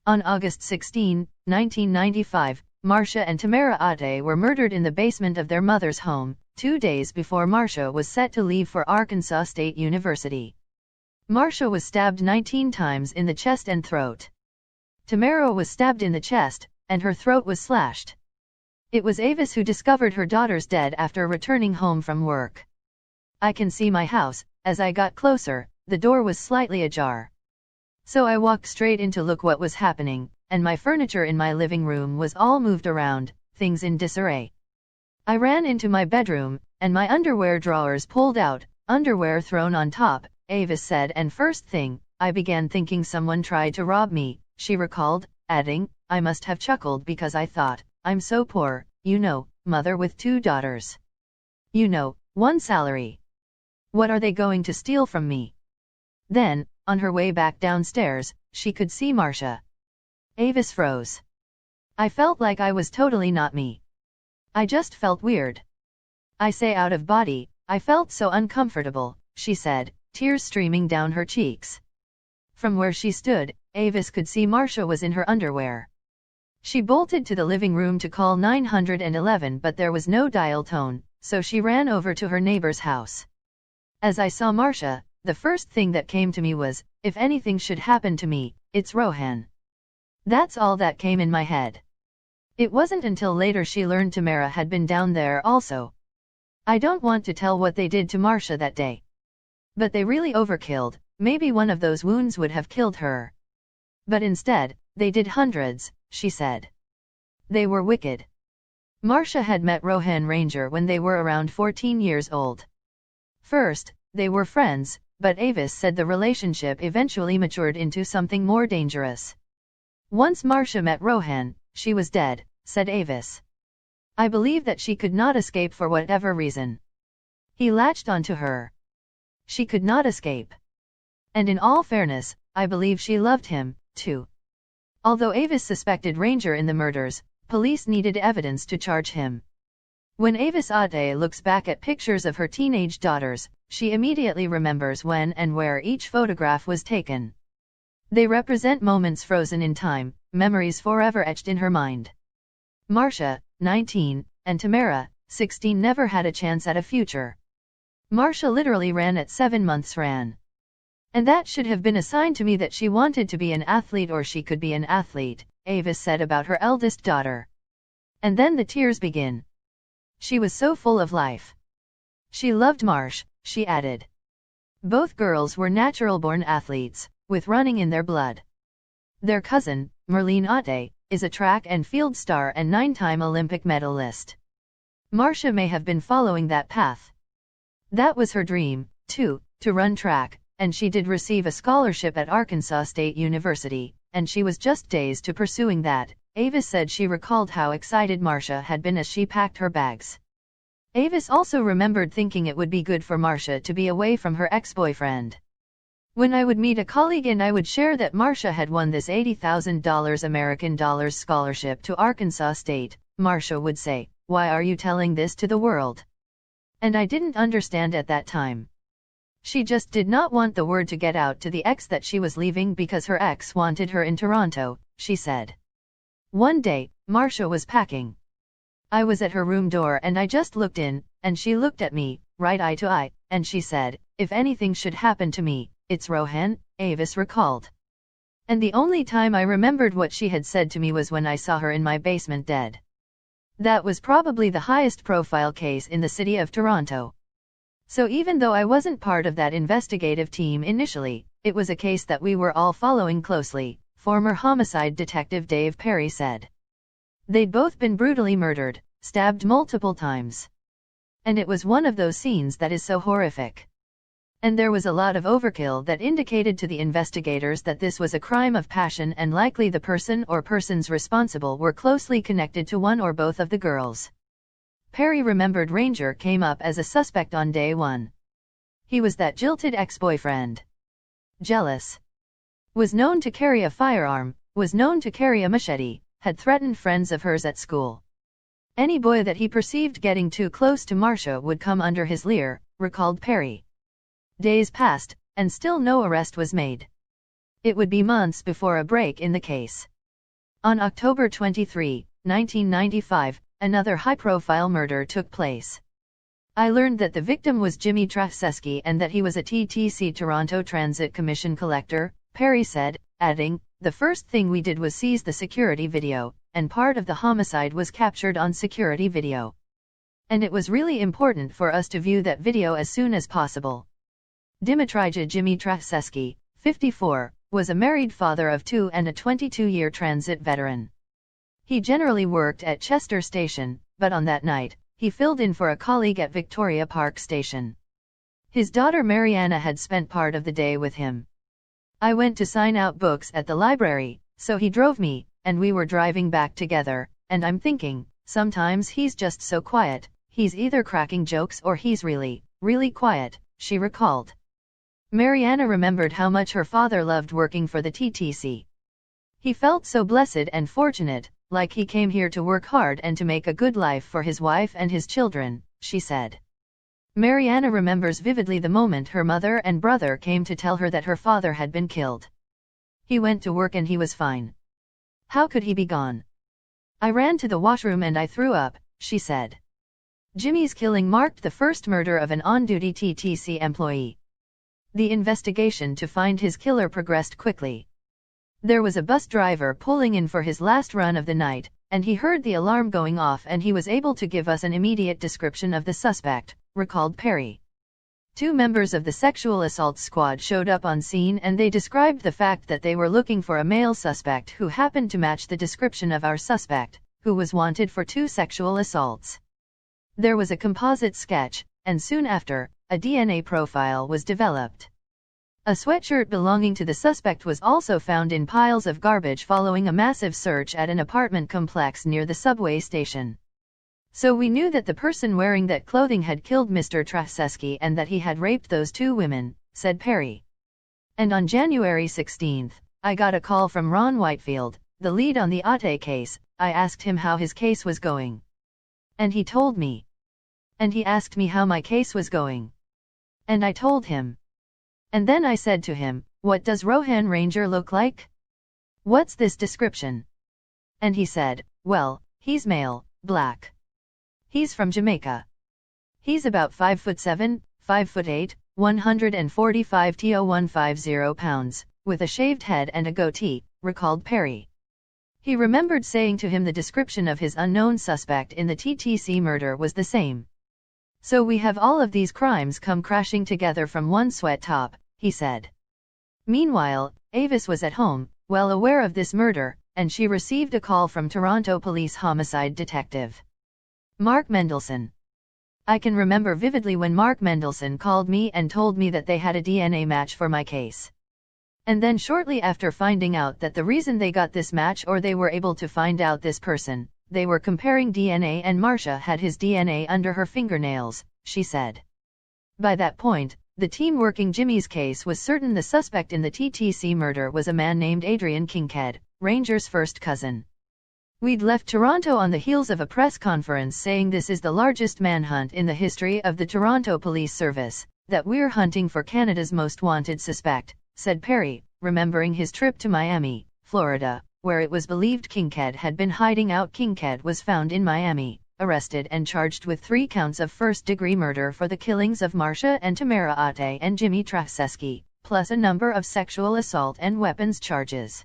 On August 16, 1995, Masha and Tamara Ottey were murdered in the basement of their mother's home, 2 days before Masha was set to leave for Arkansas State University. Masha was stabbed 19 times in the chest and throat. Tamara was stabbed in the chest, and her throat was slashed. It was Avis who discovered her daughters dead after returning home from work. "I can see my house. As I got closer, the door was slightly ajar. So I walked straight in to look what was happening, and my furniture in my living room was all moved around, things in disarray. I ran into my bedroom, and my underwear drawers pulled out, underwear thrown on top," Avis said, "and first thing, I began thinking someone tried to rob me," she recalled, adding, "I must have chuckled because I thought, I'm so poor, mother with 2 daughters. 1 salary. What are they going to steal from me?" Then, on her way back downstairs, she could see Masha. Avis froze. "I felt like I was totally not me. I just felt weird. I say out of body, I felt so uncomfortable," she said, tears streaming down her cheeks. From where she stood, Avis could see Masha was in her underwear. She bolted to the living room to call 911, but there was no dial tone, so she ran over to her neighbor's house. "As I saw Masha, the first thing that came to me was, if anything should happen to me, it's Rohan. That's all that came in my head." It wasn't until later she learned Tamara had been down there also. "I don't want to tell what they did to Masha that day. But they really overkilled. Maybe one of those wounds would have killed her. But instead, they did hundreds," she said. "They were wicked." Masha had met Rohan Ranger when they were around 14 years old. First, they were friends, but Avis said the relationship eventually matured into something more dangerous. "Once Masha met Rohan, she was dead," said Avis. "I believe that she could not escape for whatever reason. He latched onto her. She could not escape. And in all fairness, I believe she loved him, too." Although Avis suspected Ranger in the murders, police needed evidence to charge him. When Avis Ottey looks back at pictures of her teenage daughters, she immediately remembers when and where each photograph was taken. They represent moments frozen in time, memories forever etched in her mind. Masha, 19, and Tamara, 16, never had a chance at a future. Masha literally ran at 7 months ran. "And that should have been a sign to me that she wanted to be an athlete, or she could be an athlete," Avis said about her eldest daughter. And then the tears begin. "She was so full of life. She loved Marsh," she added. "Both girls were natural-born athletes, with running in their blood. Their cousin, Merlene Ottey, is a track and field star and 9-time Olympic medalist. Masha may have been following that path. That was her dream, too, to run track, and she did receive a scholarship at Arkansas State University, and she was just days to pursuing that," Avis said. She recalled how excited Masha had been as she packed her bags. Avis also remembered thinking it would be good for Masha to be away from her ex-boyfriend. "When I would meet a colleague and I would share that Masha had won this $80,000 American dollars scholarship to Arkansas State, Masha would say, 'Why are you telling this to the world?' And I didn't understand at that time. She just did not want the word to get out to the ex that she was leaving because her ex wanted her in Toronto," she said. "One day, Masha was packing. I was at her room door and I just looked in, and she looked at me, right eye to eye, and she said, 'If anything should happen to me, it's Rohan,'" Avis recalled. "And the only time I remembered what she had said to me was when I saw her in my basement dead. That was probably the highest profile case in the city of Toronto. So even though I wasn't part of that investigative team initially, it was a case that we were all following closely," former homicide detective Dave Perry said. "They'd both been brutally murdered, stabbed multiple times. And it was one of those scenes that is so horrific. And there was a lot of overkill that indicated to the investigators that this was a crime of passion, and likely the person or persons responsible were closely connected to one or both of the girls." Perry remembered Ranger came up as a suspect on day 1. He was that jilted ex-boyfriend. Jealous. Was known to carry a firearm, was known to carry a machete, had threatened friends of hers at school. Any boy that he perceived getting too close to Masha would come under his leer, recalled Perry. Days passed, and still no arrest was made. It would be months before a break in the case. On October 23, 1995, another high-profile murder took place. I learned that the victim was Jimmy Trajceski and that he was a TTC Toronto Transit Commission collector, Perry said, adding, "The first thing we did was seize the security video, and part of the homicide was captured on security video. And it was really important for us to view that video as soon as possible." Dimitrija Jimmy Trajceski, 54, was a married father of 2 and a 22-year transit veteran. He generally worked at Chester Station, but on that night, he filled in for a colleague at Victoria Park Station. His daughter Mariana had spent part of the day with him. "I went to sign out books at the library, so he drove me, and we were driving back together, and I'm thinking, sometimes he's just so quiet, he's either cracking jokes or he's really, really quiet," she recalled. Mariana remembered how much her father loved working for the TTC. "He felt so blessed and fortunate, like he came here to work hard and to make a good life for his wife and his children," she said. Mariana remembers vividly the moment her mother and brother came to tell her that her father had been killed. "He went to work and he was fine. How could he be gone? I ran to the washroom and I threw up," she said. Jimmy's killing marked the first murder of an on-duty TTC employee. The investigation to find his killer progressed quickly. There was a bus driver pulling in for his last run of the night, and he heard the alarm going off and he was able to give us an immediate description of the suspect, recalled Perry. 2 members of the sexual assault squad showed up on scene and they described the fact that they were looking for a male suspect who happened to match the description of our suspect, who was wanted for 2 sexual assaults. There was a composite sketch, and soon after, a DNA profile was developed. A sweatshirt belonging to the suspect was also found in piles of garbage following a massive search at an apartment complex near the subway station. "So we knew that the person wearing that clothing had killed Mr. Trajceski and that he had raped those 2 women, said Perry. "And on January 16, I got a call from Ron Whitefield, the lead on the Ottey case. I asked him how his case was going. And he told me. And he asked me how my case was going. And I told him. And then I said to him, 'What does Rohan Ranger look like? What's this description?' And he said, 'Well, he's male, black. He's from Jamaica. He's about 5'7", 5'8", 145 to 150 pounds, with a shaved head and a goatee," recalled Perry. He remembered saying to him the description of his unknown suspect in the TTC murder was the same. "So we have all of these crimes come crashing together from one sweat top," he said. Meanwhile, Avis was at home, well aware of this murder, and she received a call from Toronto Police homicide detective Mark Mendelson. "I can remember vividly when Mark Mendelson called me and told me that they had a DNA match for my case. And then shortly after finding out that the reason they got this match or they were able to find out this person, they were comparing DNA and Masha had his DNA under her fingernails," she said. By that point, the team working Jimmy's case was certain the suspect in the TTC murder was a man named Adrian Kincaid, Ranger's first cousin. "We'd left Toronto on the heels of a press conference saying this is the largest manhunt in the history of the Toronto Police Service, that we're hunting for Canada's most wanted suspect," said Perry, remembering his trip to Miami, Florida, where it was believed Kincaid had been hiding out. Kincaid was found in Miami, arrested and charged with 3 counts of first-degree murder for the killings of Masha and Tamara Ottey and Jimmy Trajceski, plus a number of sexual assault and weapons charges.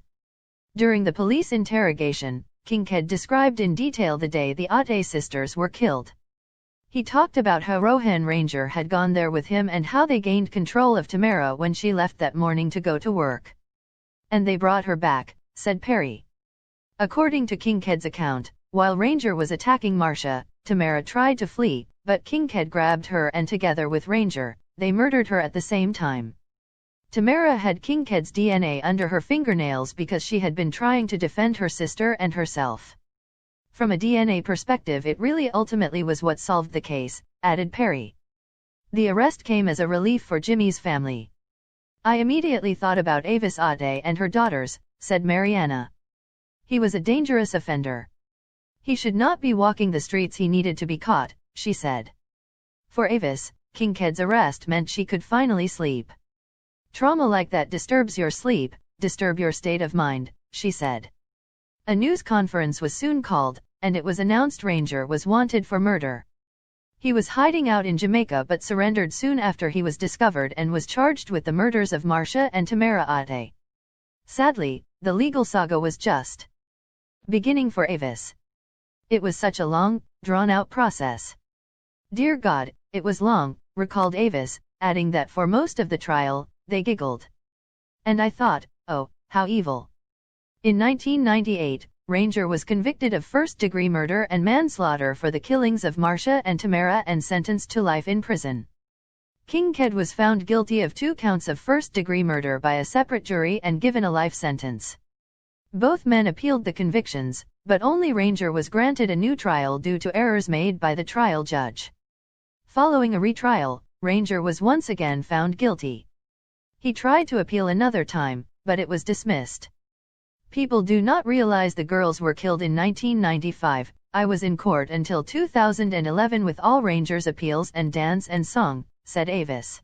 During the police interrogation, Kincaid described in detail the day the Ottey sisters were killed. He talked about how Rohan Ranger had gone there with him and how they gained control of Tamara when she left that morning to go to work. "And they brought her back," said Perry. According to Kincaid's account, while Ranger was attacking Masha, Tamara tried to flee, but Kincaid grabbed her and together with Ranger, they murdered her at the same time. Tamara had Kincaid's DNA under her fingernails because she had been trying to defend her sister and herself. "From a DNA perspective, it really ultimately was what solved the case," added Perry. "The arrest came as a relief for Jimmy's family. I immediately thought about Avis Ottey and her daughters," said Mariana. "He was a dangerous offender. He should not be walking the streets. He needed to be caught," she said. For Avis, Kincaid's arrest meant she could finally sleep. "Trauma like that disturbs your sleep, disturb your state of mind," she said. A news conference was soon called, and it was announced Ranger was wanted for murder. He was hiding out in Jamaica but surrendered soon after he was discovered and was charged with the murders of Masha and Tamara Ottey. Sadly, the legal saga was just beginning for Avis. It was such a long, drawn-out process. Dear God, it was long, recalled Avis, adding that for most of the trial, they giggled. And I thought, oh, how evil. In 1998, Ranger was convicted of first-degree murder and manslaughter for the killings of Masha and Tamara and sentenced to life in prison. Kincaid was found guilty of 2 counts of first-degree murder by a separate jury and given a life sentence. Both men appealed the convictions, but only Ranger was granted a new trial due to errors made by the trial judge. Following a retrial, Ranger was once again found guilty. He tried to appeal another time, but it was dismissed. People do not realize the girls were killed in 1995. I was in court until 2011 with all Ranger's appeals and dance and song, said Avis.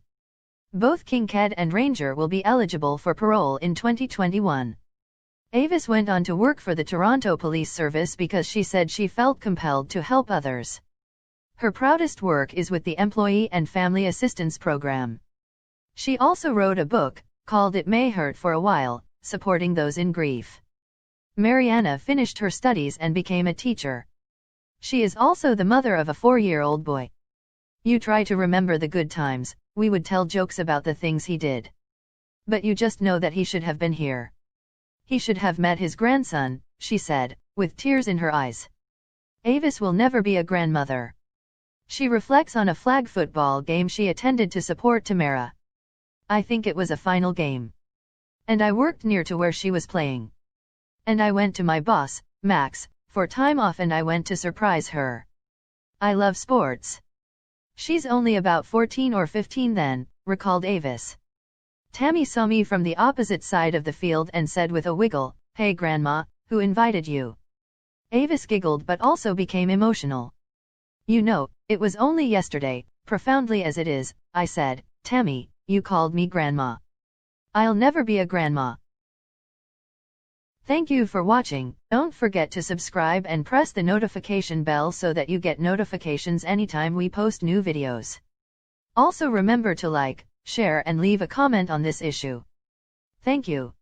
Both Kincaid and Ranger will be eligible for parole in 2021. Avis went on to work for the Toronto Police Service because she said she felt compelled to help others. Her proudest work is with the Employee and Family Assistance Program. She also wrote a book, called It May Hurt for a While, supporting those in grief. Mariana finished her studies and became a teacher. She is also the mother of a 4-year-old boy. You try to remember the good times, we would tell jokes about the things he did. But you just know that he should have been here. He should have met his grandson, she said, with tears in her eyes. Avis will never be a grandmother. She reflects on a flag football game she attended to support Tamara. I think it was a final game. And I worked near to where she was playing. And I went to my boss, Max, for time off and I went to surprise her. I love sports. She's only about 14 or 15 then, recalled Avis. Tammy saw me from the opposite side of the field and said with a wiggle, "Hey Grandma, who invited you?" Avis giggled but also became emotional. You know, it was only yesterday, profoundly as it is, I said, "Tammy, you called me Grandma. I'll never be a grandma." Thank you for watching. Don't forget to subscribe and press the notification bell so that you get notifications anytime we post new videos. Also remember to like, share and leave a comment on this issue. Thank you.